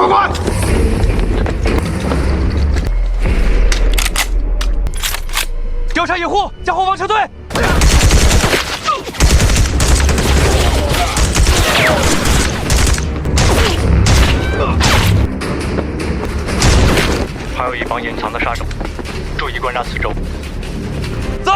快快！调查掩护，向后方撤退。还有一帮隐藏的杀手，注意观察四周。走。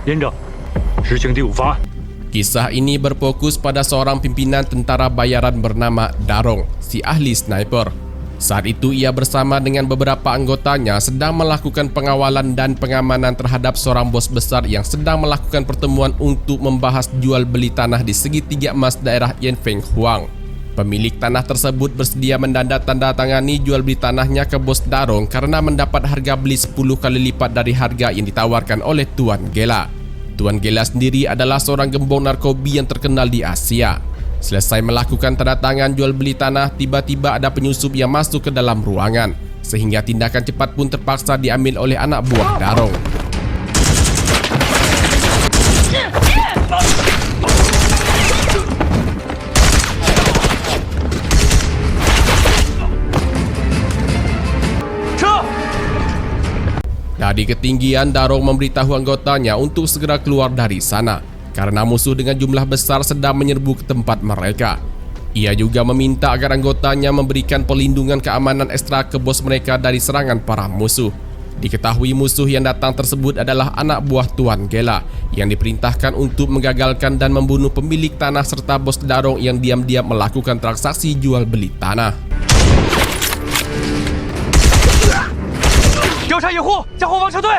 连长，执行第5方案。 Kisah ini berfokus pada seorang pimpinan tentara bayaran bernama Darong, si ahli sniper. Saat itu ia bersama dengan beberapa anggotanya sedang melakukan pengawalan dan pengamanan terhadap seorang bos besar yang sedang melakukan pertemuan untuk membahas jual beli tanah di segitiga emas daerah Yanfeng Huang. Pemilik tanah tersebut bersedia menandatangani jual beli tanahnya ke bos Darong karena mendapat harga beli 10 kali lipat dari harga yang ditawarkan oleh Tuan Gela. Tuan Gela sendiri adalah seorang gembong narkobi yang terkenal di Asia. Selesai melakukan tanda tangan jual beli tanah, tiba-tiba ada penyusup yang masuk ke dalam ruangan, sehingga tindakan cepat pun terpaksa diambil oleh anak buah Darong. Dari ketinggian, Darong memberitahu anggotanya untuk segera keluar dari sana karena musuh dengan jumlah besar sedang menyerbu ke tempat mereka. Ia juga meminta agar anggotanya memberikan perlindungan keamanan ekstra ke bos mereka dari serangan para musuh. Diketahui musuh yang datang tersebut adalah anak buah Tuan Gela yang diperintahkan untuk menggagalkan dan membunuh pemilik tanah serta bos Darong yang diam-diam melakukan transaksi jual beli tanah. 调查掩护，向后方撤退。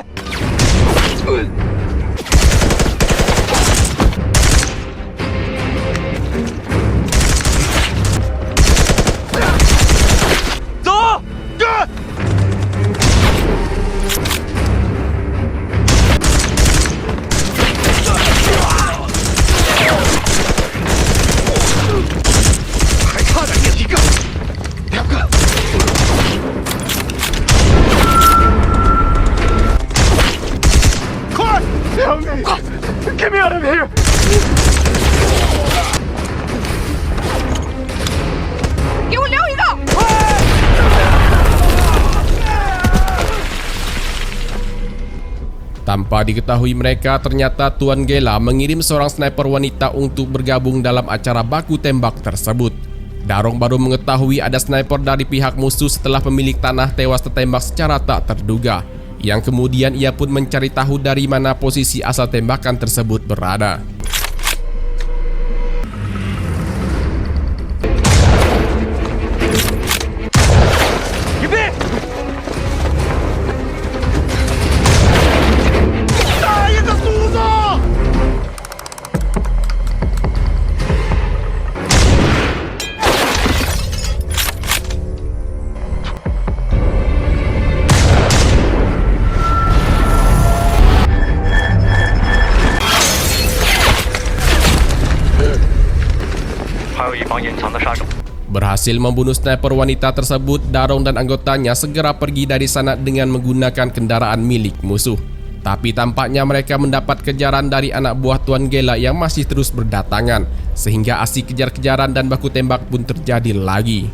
走。还差点灭1个，2个。 Get me out of here! Tanpa diketahui mereka, ternyata Tuan Gela mengirim seorang sniper wanita untuk bergabung dalam acara baku tembak tersebut. Darong baru mengetahui ada sniper dari pihak musuh setelah pemilik tanah tewas tertembak secara tak terduga. Yang kemudian ia pun mencari tahu dari mana posisi asal tembakan tersebut berada. Berhasil membunuh sniper wanita tersebut, Darong dan anggotanya segera pergi dari sana dengan menggunakan kendaraan milik musuh. Tapi tampaknya mereka mendapat kejaran dari anak buah Tuan Gela yang masih terus berdatangan, sehingga aksi kejar-kejaran dan baku tembak pun terjadi lagi.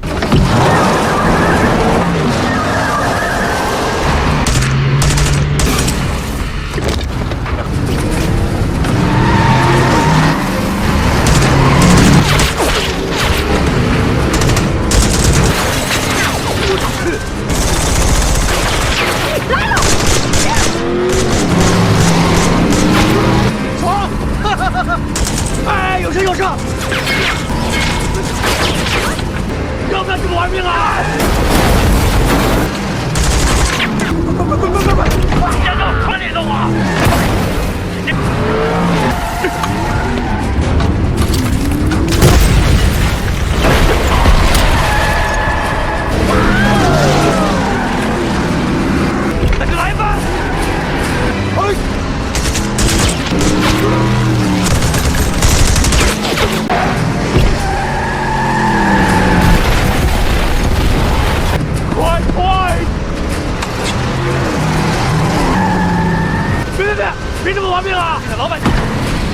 别这么玩命啊！现在老百姓，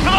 走！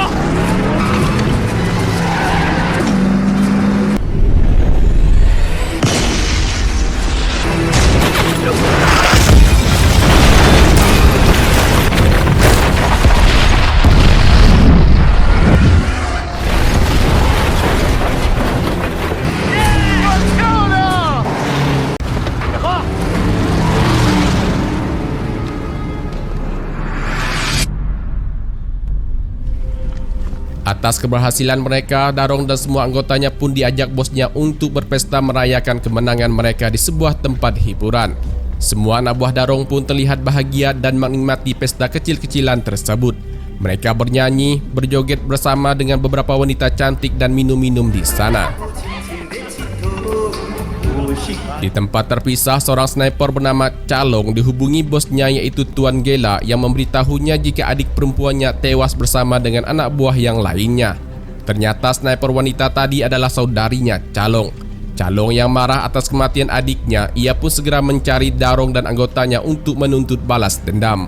Atas keberhasilan mereka, Darong dan semua anggotanya pun diajak bosnya untuk berpesta merayakan kemenangan mereka di sebuah tempat hiburan. Semua anak buah Darong pun terlihat bahagia dan menikmati pesta kecil-kecilan tersebut. Mereka bernyanyi, berjoget bersama dengan beberapa wanita cantik dan minum-minum di sana. Di tempat terpisah, seorang sniper bernama Calong dihubungi bosnya yaitu Tuan Gela yang memberitahunya jika adik perempuannya tewas bersama dengan anak buah yang lainnya. Ternyata sniper wanita tadi adalah saudarinya Calong. Calong yang marah atas kematian adiknya, ia pun segera mencari Darong dan anggotanya untuk menuntut balas dendam.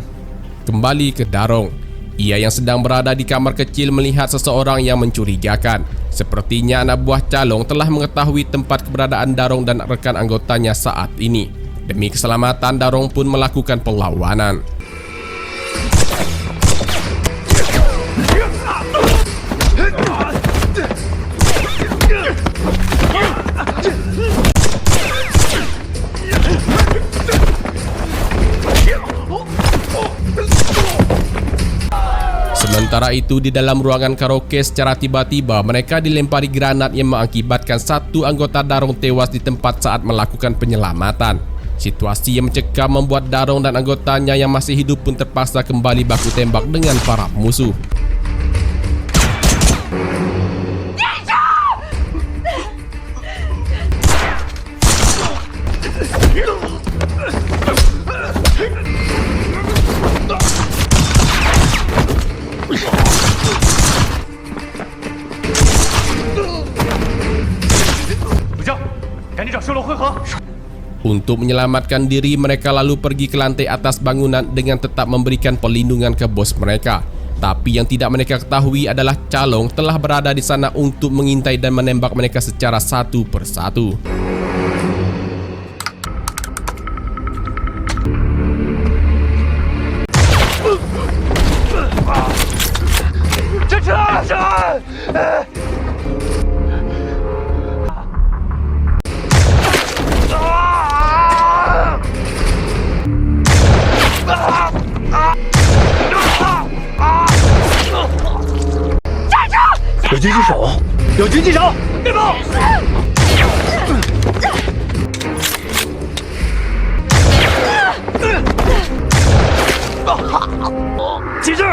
Kembali ke Darong. Ia yang sedang berada di kamar kecil melihat seseorang yang mencurigakan. Sepertinya anak buah Calong telah mengetahui tempat keberadaan Darong dan rekan anggotanya saat ini. Demi keselamatan, Darong pun melakukan perlawanan. Sementara itu, di dalam ruangan karaoke secara tiba-tiba mereka dilempari granat yang mengakibatkan satu anggota Darong tewas di tempat saat melakukan penyelamatan. Situasi yang mencekam membuat Darong dan anggotanya yang masih hidup pun terpaksa kembali baku tembak dengan para musuh. Untuk menyelamatkan diri, mereka lalu pergi ke lantai atas bangunan dengan tetap memberikan perlindungan ke bos mereka. Tapi yang tidak mereka ketahui adalah Calong telah berada di sana untuk mengintai dan menembak mereka secara satu persatu.有狙击手，别跑！起势！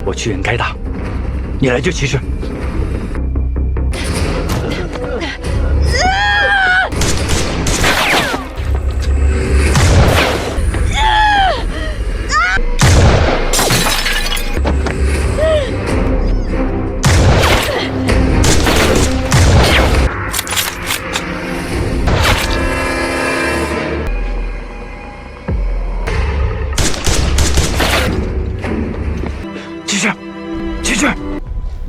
我去人该打，你来救骑士。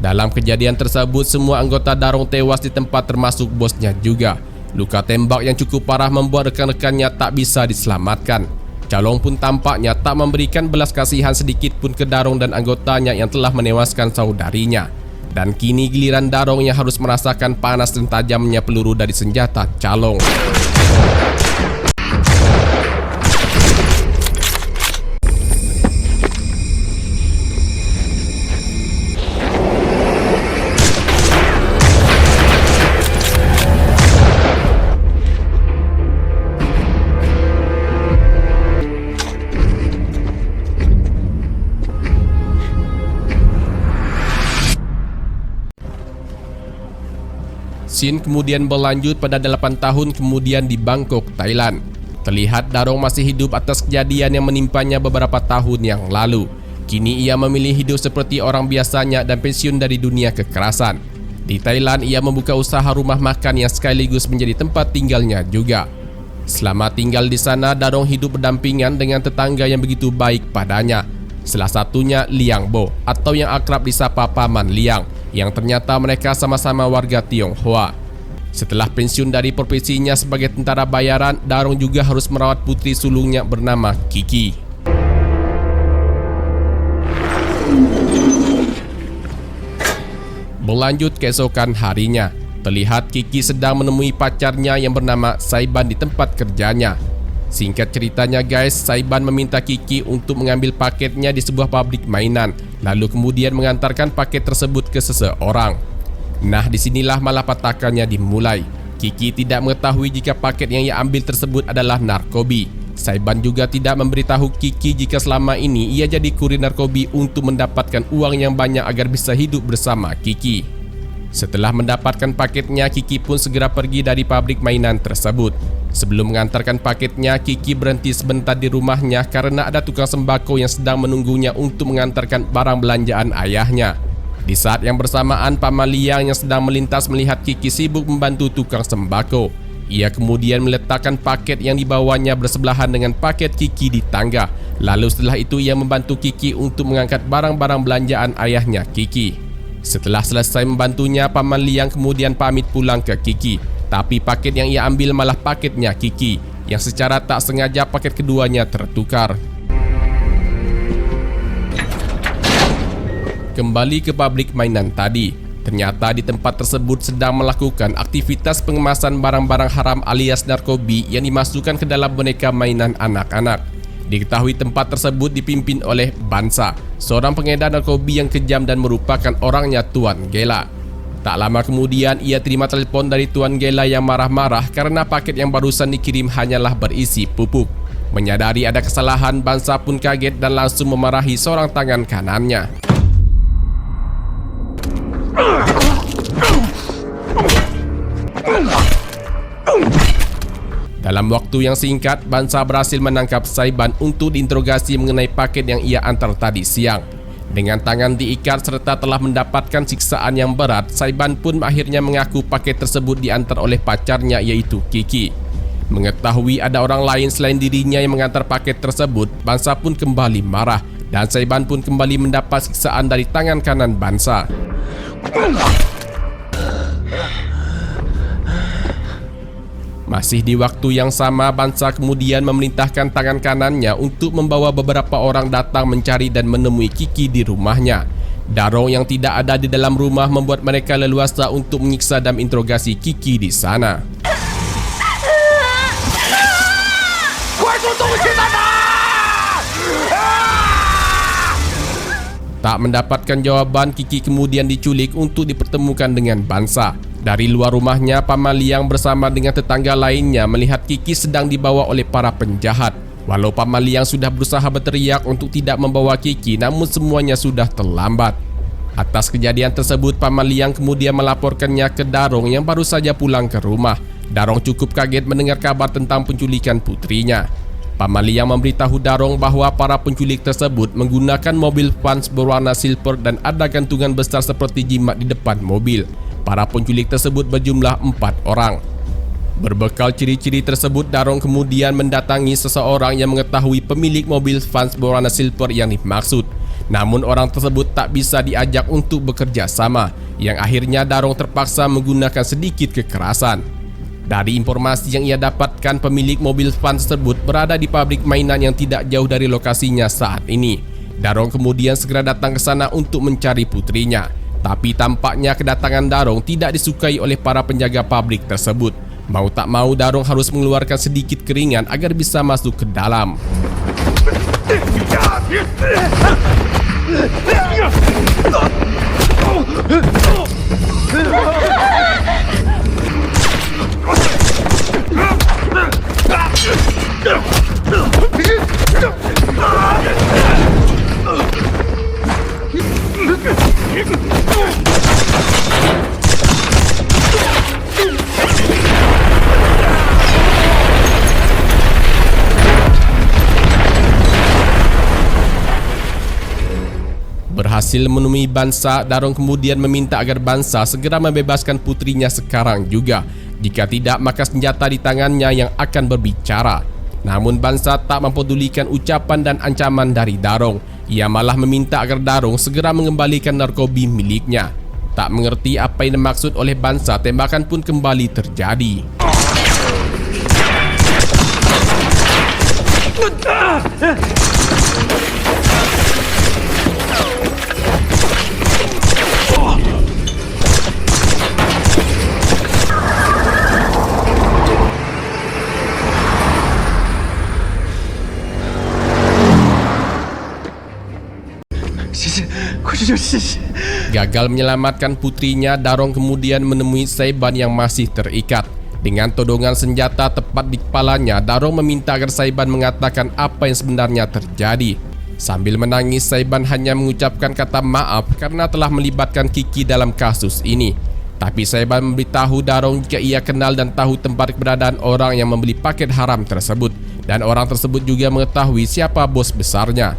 Dalam kejadian tersebut, semua anggota Darong tewas di tempat termasuk bosnya juga. Luka tembak yang cukup parah membuat rekan-rekannya tak bisa diselamatkan. Calong pun tampaknya tak memberikan belas kasihan sedikit pun ke Darong dan anggotanya yang telah menewaskan saudarinya. Dan kini giliran Darong yang harus merasakan panas dan tajamnya peluru dari senjata Calong. Scene kemudian berlanjut pada 8 tahun kemudian di Bangkok, Thailand. Terlihat Darong masih hidup atas kejadian yang menimpanya beberapa tahun yang lalu. Kini ia memilih hidup seperti orang biasanya dan pensiun dari dunia kekerasan. Di Thailand, ia membuka usaha rumah makan yang sekaligus menjadi tempat tinggalnya juga. Selama tinggal di sana, Darong hidup berdampingan dengan tetangga yang begitu baik padanya. Salah satunya Liang Bo atau yang akrab disapa Paman Liang, yang ternyata mereka sama-sama warga Tionghoa. Setelah pensiun dari profesinya sebagai tentara bayaran, Darong juga harus merawat putri sulungnya bernama Kiki. Berlanjut keesokan harinya, terlihat Kiki sedang menemui pacarnya yang bernama Saiban di tempat kerjanya. Singkat ceritanya guys, Saiban meminta Kiki untuk mengambil paketnya di sebuah pabrik mainan, lalu kemudian mengantarkan paket tersebut ke seseorang. Nah, disinilah malapetakannya dimulai. Kiki tidak mengetahui jika paket yang ia ambil tersebut adalah narkobi. Saiban juga tidak memberitahu Kiki jika selama ini ia jadi kurir narkobi untuk mendapatkan uang yang banyak agar bisa hidup bersama Kiki. Setelah mendapatkan paketnya, Kiki pun segera pergi dari pabrik mainan tersebut. Sebelum mengantarkan paketnya, Kiki berhenti sebentar di rumahnya karena ada tukang sembako yang sedang menunggunya untuk mengantarkan barang belanjaan ayahnya. Di saat yang bersamaan, Paman Liang yang sedang melintas melihat Kiki sibuk membantu tukang sembako. Ia kemudian meletakkan paket yang dibawanya bersebelahan dengan paket Kiki di tangga. Lalu setelah itu ia membantu Kiki untuk mengangkat barang-barang belanjaan ayahnya Kiki. Setelah selesai membantunya, Paman Liang kemudian pamit pulang ke Kiki. Tapi paket yang ia ambil malah paketnya Kiki, yang secara tak sengaja paket keduanya tertukar. Kembali ke pabrik mainan tadi. Ternyata di tempat tersebut sedang melakukan aktivitas pengemasan barang-barang haram alias narkobi yang dimasukkan ke dalam boneka mainan anak-anak. Diketahui tempat tersebut dipimpin oleh Bansa, seorang pengedar narkobi yang kejam dan merupakan orangnya Tuan Gela. Tak lama kemudian ia terima telepon dari Tuan Gela yang marah-marah karena paket yang barusan dikirim hanyalah berisi pupuk. Menyadari ada kesalahan, Bansa pun kaget dan langsung memarahi seorang tangan kanannya. Dalam waktu yang singkat, Bansa berhasil menangkap Saiban untuk diinterogasi mengenai paket yang ia antar tadi siang. Dengan tangan diikat serta telah mendapatkan siksaan yang berat, Saiban pun akhirnya mengaku paket tersebut diantar oleh pacarnya yaitu Kiki. Mengetahui ada orang lain selain dirinya yang mengantar paket tersebut, Bansa pun kembali marah dan Saiban pun kembali mendapat siksaan dari tangan kanan Bansa. Masih di waktu yang sama, Bansa kemudian memerintahkan tangan kanannya untuk membawa beberapa orang datang mencari dan menemui Kiki di rumahnya. Darong yang tidak ada di dalam rumah membuat mereka leluasa untuk menyiksa dan interogasi Kiki di sana. Tak mendapatkan jawaban, Kiki kemudian diculik untuk dipertemukan dengan Bansa. Dari luar rumahnya, Paman Liang bersama dengan tetangga lainnya melihat Kiki sedang dibawa oleh para penjahat. Walau Paman Liang sudah berusaha berteriak untuk tidak membawa Kiki, namun semuanya sudah terlambat. Atas kejadian tersebut, Paman Liang kemudian melaporkannya ke Darong yang baru saja pulang ke rumah. Darong cukup kaget mendengar kabar tentang penculikan putrinya. Paman Liang memberitahu Darong bahwa para penculik tersebut menggunakan mobil Vans berwarna silver dan ada gantungan besar seperti jimat di depan mobil. Para penculik tersebut berjumlah 4 orang. Berbekal ciri-ciri tersebut, Darong kemudian mendatangi seseorang yang mengetahui pemilik mobil Vans berwarna silver yang dimaksud. Namun orang tersebut tak bisa diajak untuk bekerja sama, yang akhirnya Darong terpaksa menggunakan sedikit kekerasan. Dari informasi yang ia dapatkan, pemilik mobil Vans tersebut berada di pabrik mainan yang tidak jauh dari lokasinya saat ini. Darong kemudian segera datang ke sana untuk mencari putrinya. Tapi tampaknya kedatangan Darong tidak disukai oleh para penjaga pabrik tersebut. Mau tak mau, Darong harus mengeluarkan sedikit keringat agar bisa masuk ke dalam. Berhasil menemui Bansa, Darong kemudian meminta agar Bansa segera membebaskan putrinya sekarang juga. Jika tidak, maka senjata di tangannya yang akan berbicara. Namun Bansa tak mempedulikan ucapan dan ancaman dari Darong. Ia malah meminta agar Darong segera mengembalikan narkobi miliknya. Tak mengerti apa yang dimaksud oleh Bansa, tembakan pun kembali terjadi. Gagal menyelamatkan putrinya, Darong kemudian menemui Saiban yang masih terikat. Dengan todongan senjata tepat di kepalanya, Darong meminta agar Saiban mengatakan apa yang sebenarnya terjadi. Sambil menangis, Saiban hanya mengucapkan kata maaf karena telah melibatkan Kiki dalam kasus ini. Tapi Saiban memberitahu Darong jika ia kenal dan tahu tempat keberadaan orang yang membeli paket haram tersebut. Dan orang tersebut juga mengetahui siapa bos besarnya.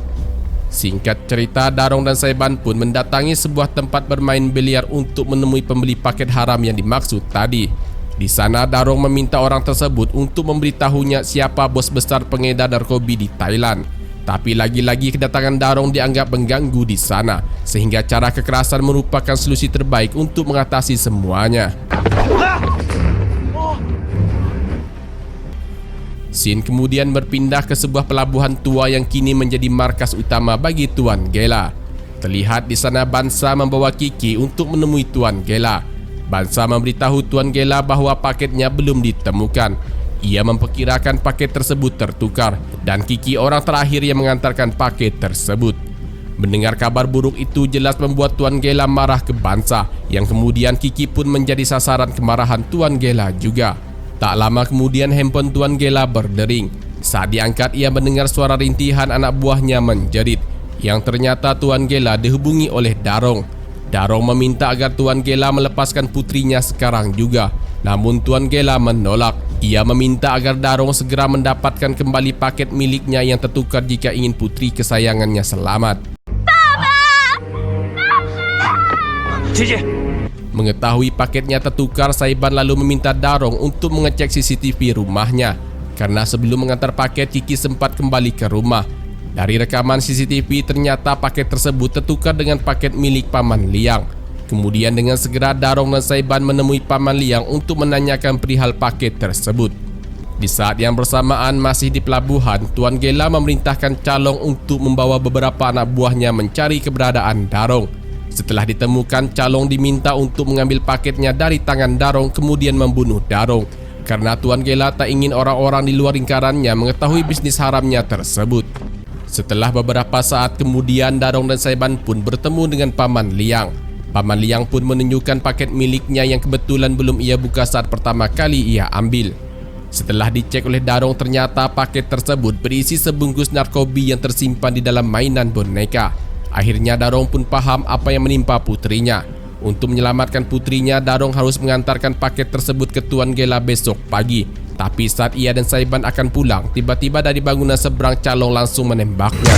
Singkat cerita, Darong dan Saiban pun mendatangi sebuah tempat bermain biliar untuk menemui pembeli paket haram yang dimaksud tadi. Di sana, Darong meminta orang tersebut untuk memberitahunya siapa bos besar pengedar narkoba di Thailand. Tapi lagi-lagi kedatangan Darong dianggap mengganggu di sana, sehingga cara kekerasan merupakan solusi terbaik untuk mengatasi semuanya. Scene kemudian berpindah ke sebuah pelabuhan tua yang kini menjadi markas utama bagi Tuan Gela. Terlihat di sana Bansa membawa Kiki untuk menemui Tuan Gela. Bansa memberitahu Tuan Gela bahwa paketnya belum ditemukan. Ia memperkirakan paket tersebut tertukar dan Kiki orang terakhir yang mengantarkan paket tersebut. Mendengar kabar buruk itu jelas membuat Tuan Gela marah ke Bansa, yang kemudian Kiki pun menjadi sasaran kemarahan Tuan Gela juga. Tak lama kemudian handphone Tuan Gela berdering. Saat diangkat, ia mendengar suara rintihan anak buahnya menjerit, yang ternyata Tuan Gela dihubungi oleh Darong. Darong meminta agar Tuan Gela melepaskan putrinya sekarang juga. Namun Tuan Gela menolak. Ia meminta agar Darong segera mendapatkan kembali paket miliknya yang tertukar jika ingin putri kesayangannya selamat. Cici. Mengetahui paketnya tertukar, Saiban lalu meminta Darong untuk mengecek CCTV rumahnya. Karena sebelum mengantar paket, Kiki sempat kembali ke rumah. Dari rekaman CCTV ternyata paket tersebut tertukar dengan paket milik Paman Liang. Kemudian dengan segera Darong dan Saiban menemui Paman Liang untuk menanyakan perihal paket tersebut. Di saat yang bersamaan masih di pelabuhan, Tuan Gela memerintahkan Calong untuk membawa beberapa anak buahnya mencari keberadaan Darong. Setelah ditemukan, Calong diminta untuk mengambil paketnya dari tangan Darong kemudian membunuh Darong. Karena Tuan Gela tak ingin orang-orang di luar lingkarannya mengetahui bisnis haramnya tersebut. Setelah beberapa saat kemudian, Darong dan Saiban pun bertemu dengan Paman Liang. Paman Liang pun menunjukkan paket miliknya yang kebetulan belum ia buka saat pertama kali ia ambil. Setelah dicek oleh Darong, ternyata paket tersebut berisi sebungkus narkoba yang tersimpan di dalam mainan boneka. Akhirnya Darong pun paham apa yang menimpa putrinya. Untuk menyelamatkan putrinya, Darong harus mengantarkan paket tersebut ke Tuan Gela besok pagi. Tapi saat ia dan Saiban akan pulang, tiba-tiba dari bangunan seberang Calong langsung menembaknya.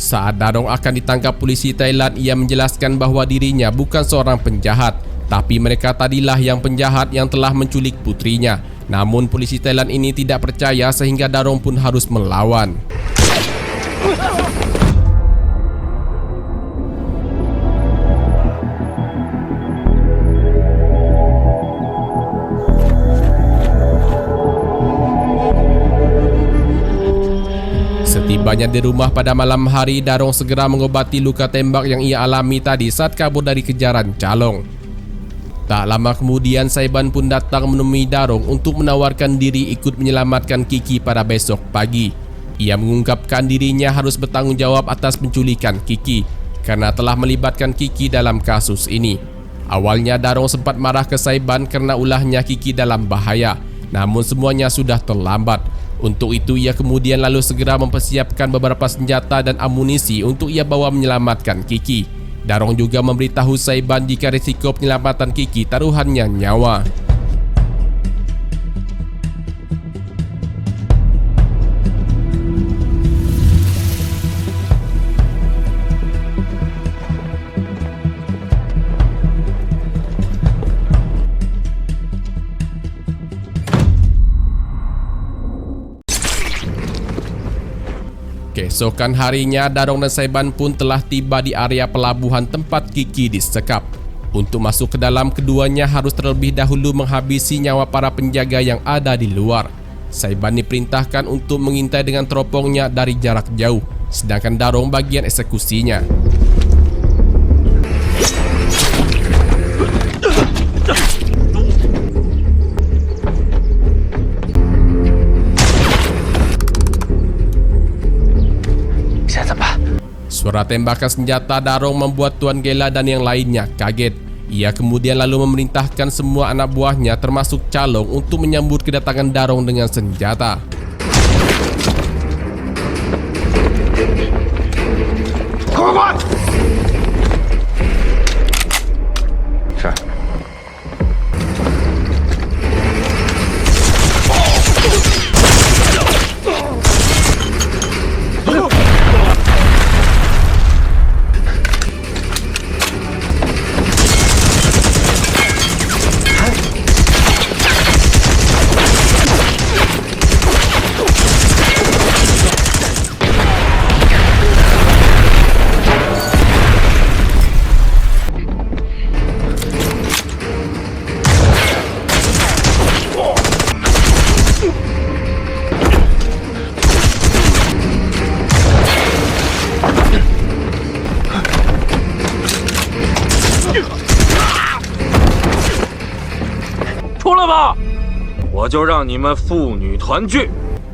Saat Darong akan ditangkap polisi Thailand, ia menjelaskan bahwa dirinya bukan seorang penjahat, tapi mereka tadilah yang penjahat yang telah menculik putrinya. Namun polisi Thailand ini tidak percaya sehingga Darong pun harus melawan. Setibanya di rumah pada malam hari, Darong segera mengobati luka tembak yang ia alami tadi saat kabur dari kejaran calong. Tak lama kemudian, Saiban pun datang menemui Darong untuk menawarkan diri ikut menyelamatkan Kiki pada besok pagi. Ia mengungkapkan dirinya harus bertanggung jawab atas penculikan Kiki karena telah melibatkan Kiki dalam kasus ini. Awalnya Darong sempat marah ke Saiban karena ulahnya Kiki dalam bahaya, namun semuanya sudah terlambat. Untuk itu ia kemudian lalu segera mempersiapkan beberapa senjata dan amunisi untuk ia bawa menyelamatkan Kiki. Darong juga memberitahu Saiban jika risiko penyelamatan Kiki taruhannya nyawa. Keesokan harinya, Darong dan Saiban pun telah tiba di area pelabuhan tempat Kiki disekap. Untuk masuk ke dalam, keduanya harus terlebih dahulu menghabisi nyawa para penjaga yang ada di luar. Saiban diperintahkan untuk mengintai dengan teropongnya dari jarak jauh, sedangkan Darong bagian eksekusinya. Suara tembakan senjata Darong membuat Tuan Gela dan yang lainnya kaget. Ia kemudian lalu memerintahkan semua anak buahnya termasuk calong untuk menyambut kedatangan Darong dengan senjata.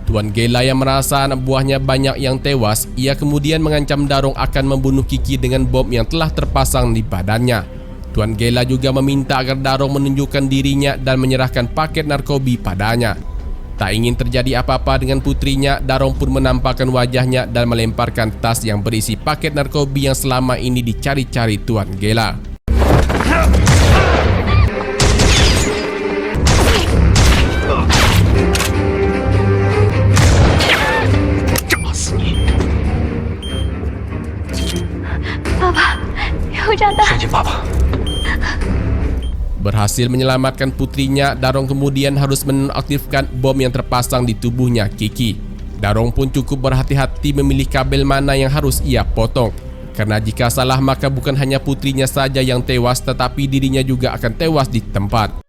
Tuan Gela yang merasa anak buahnya banyak yang tewas, ia kemudian mengancam Darong akan membunuh Kiki dengan bom yang telah terpasang di badannya. Tuan Gela juga meminta agar Darong menunjukkan dirinya dan menyerahkan paket narkobi padanya. Tak ingin terjadi apa-apa dengan putrinya, Darong pun menampakkan wajahnya dan melemparkan tas yang berisi paket narkobi yang selama ini dicari-cari Tuan Gela. Berhasil menyelamatkan putrinya, Darong kemudian harus menonaktifkan bom yang terpasang di tubuhnya Kiki. Darong pun cukup berhati-hati memilih kabel mana yang harus ia potong. Karena jika salah maka bukan hanya putrinya saja yang tewas, tetapi dirinya juga akan tewas di tempat.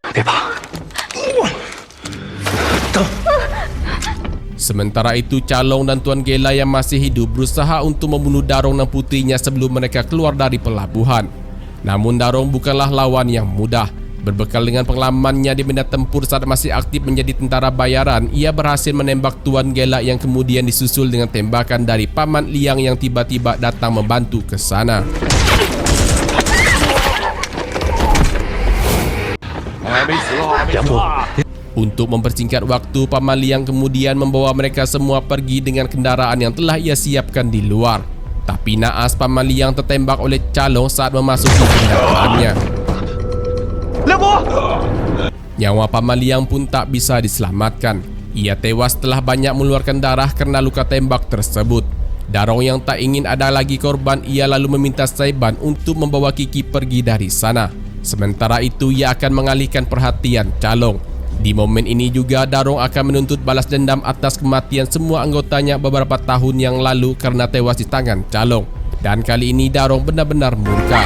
Sementara itu, Calong dan Tuan Gela yang masih hidup berusaha untuk membunuh Darong dan putrinya sebelum mereka keluar dari pelabuhan. Namun Darong bukanlah lawan yang mudah. Berbekal dengan pengalamannya di medan tempur saat masih aktif menjadi tentara bayaran, ia berhasil menembak Tuan Gela yang kemudian disusul dengan tembakan dari Paman Liang yang tiba-tiba datang membantu ke sana. Untuk mempersingkat waktu, Paman Liang kemudian membawa mereka semua pergi dengan kendaraan yang telah ia siapkan di luar. Tapi naas Paman Liang tertembak oleh Calong saat memasuki kendaraannya. Nyawa Paman Liang pun tak bisa diselamatkan. Ia tewas setelah banyak mengeluarkan darah karena luka tembak tersebut. Darong yang tak ingin ada lagi korban, ia lalu meminta Saiban untuk membawa Kiki pergi dari sana. Sementara itu ia akan mengalihkan perhatian Calong. Di momen ini juga Darong akan menuntut balas dendam atas kematian semua anggotanya beberapa tahun yang lalu karena tewas di tangan Calong. Dan kali ini Darong benar-benar murka.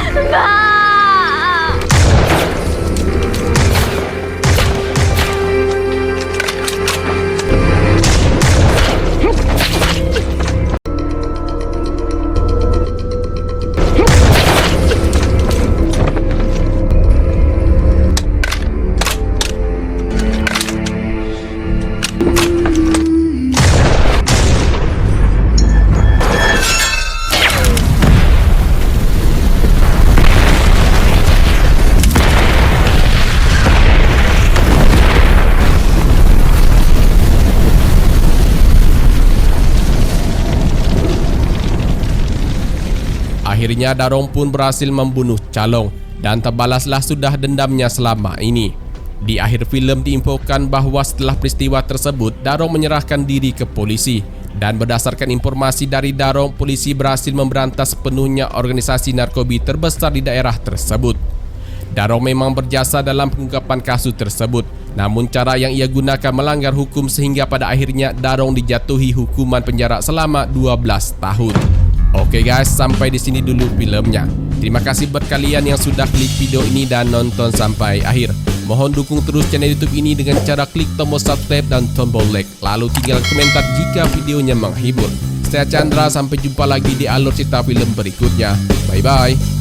Akhirnya Darong pun berhasil membunuh Calong dan terbalaslah sudah dendamnya selama ini. Di akhir filem diinfokan bahwa setelah peristiwa tersebut Darong menyerahkan diri ke polisi dan berdasarkan informasi dari Darong, polisi berhasil memberantas sepenuhnya organisasi narkoba terbesar di daerah tersebut. Darong memang berjasa dalam pengungkapan kasus tersebut, namun cara yang ia gunakan melanggar hukum sehingga pada akhirnya Darong dijatuhi hukuman penjara selama 12 tahun. Oke guys, sampai di sini dulu filmnya. Terima kasih buat kalian yang sudah klik video ini dan nonton sampai akhir. Mohon dukung terus channel YouTube ini dengan cara klik tombol subscribe dan tombol like. Lalu tinggalkan komentar jika videonya menghibur. Saya Chandra, sampai jumpa lagi di alur cerita film berikutnya. Bye bye.